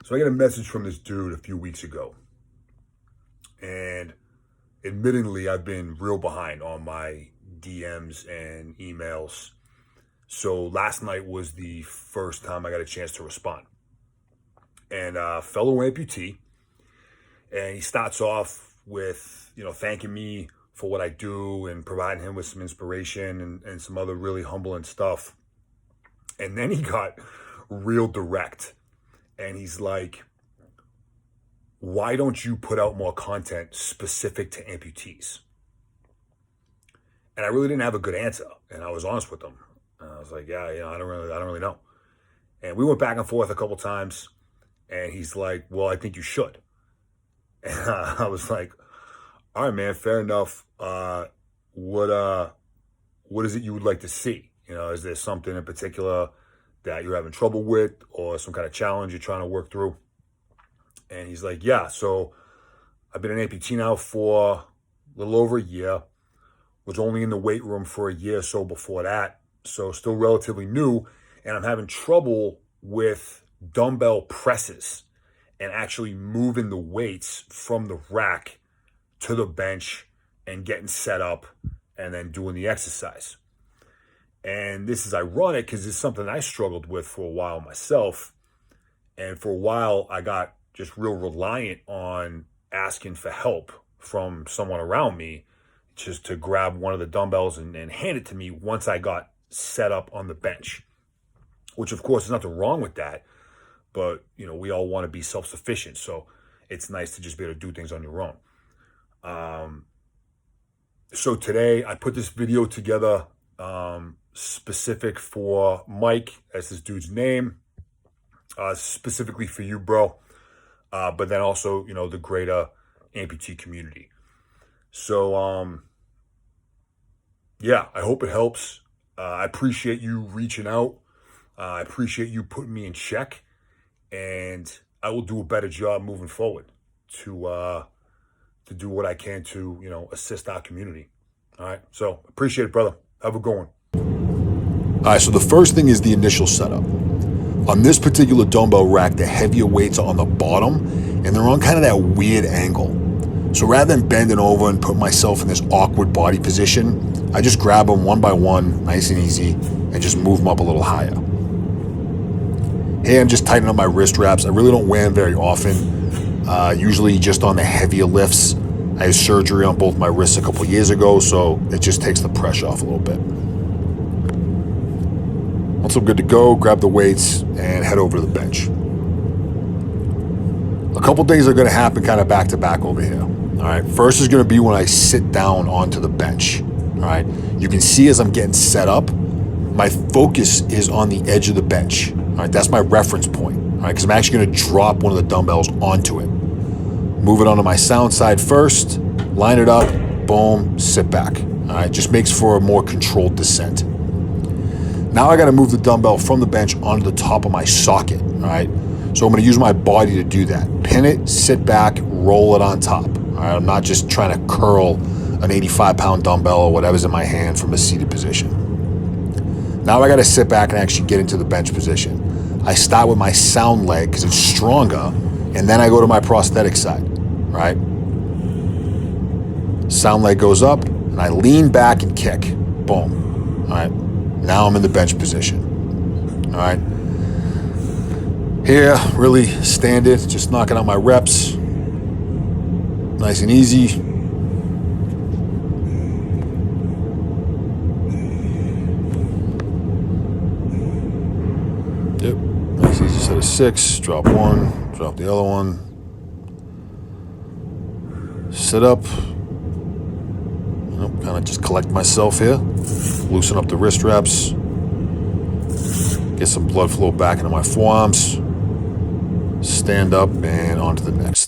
So I got a message from this dude a few weeks ago. And admittedly, I've been real behind on my DMs and emails. So last night was the first time I got a chance to respond. And fellow amputee, and he starts off with, thanking me for what I do and providing him with some inspiration and some other really humbling stuff. And then he got real direct. And he's like, why don't you put out more content specific to amputees? And I really didn't have a good answer. And I was honest with him. And I was like, yeah, I don't really know. And we went back and forth a couple times. And he's like, well, I think you should. And I was like, all right, man, fair enough. What is it you would like to see? Is there something in particular that you're having trouble with or some kind of challenge you're trying to work through? And he's like, yeah, so I've been an amputee now for a little over a year. Was only in the weight room for a year or so before that. So still relatively new. And I'm having trouble with dumbbell presses and actually moving the weights from the rack to the bench and getting set up and then doing the exercise. And this is ironic because it's something I struggled with for a while myself. And for a while, I got just real reliant on asking for help from someone around me just to grab one of the dumbbells and hand it to me once I got set up on the bench, which of course is nothing wrong with that. But, we all want to be self-sufficient. So it's nice to just be able to do things on your own. So today I put this video together specific for Mike, that's this dude's name, specifically for you, bro. But then also, the greater amputee community. So, yeah, I hope it helps. I appreciate you reaching out. I appreciate you putting me in check. And I will do a better job moving forward to do what I can to, assist our community. All right. So appreciate it, brother. Have a good one. All right. So the first thing is the initial setup. On this particular dumbbell rack, the heavier weights are on the bottom and they're on kind of that weird angle. So rather than bending over and put myself in this awkward body position, I just grab them one by one, nice and easy, and just move them up a little higher. Here I'm just tightening up my wrist wraps. I really don't wear them very often, usually just on the heavier lifts. I had surgery on both my wrists a couple years ago, so it just takes the pressure off a little bit. Once I'm good to go, grab the weights and head over to the bench. A couple things are gonna happen kind of back to back over here. All right, first is gonna be when I sit down onto the bench. All right, you can see as I'm getting set up, my focus is on the edge of the bench. All right, that's my reference point. All right, because I'm actually gonna drop one of the dumbbells onto it. Move it onto my sound side first, line it up, boom, sit back. All right, just makes for a more controlled descent. Now I gotta move the dumbbell from the bench onto the top of my socket, all right? So I'm gonna use my body to do that. Pin it, sit back, roll it on top. All right, I'm not just trying to curl an 85-pound dumbbell or whatever's in my hand from a seated position. Now I gotta sit back and actually get into the bench position. I start with my sound leg because it's stronger, and then I go to my prosthetic side, right? Sound leg goes up, and I lean back and kick. Boom. All right. Now I'm in the bench position. All right. Here, really standard, just knocking out my reps. Nice and easy. Yep. Nice easy set of 6. Drop one, drop the other one. Sit up. Kind of just collect myself here. Loosen up the wrist wraps. Get some blood flow back into my forearms. Stand up and on to the next.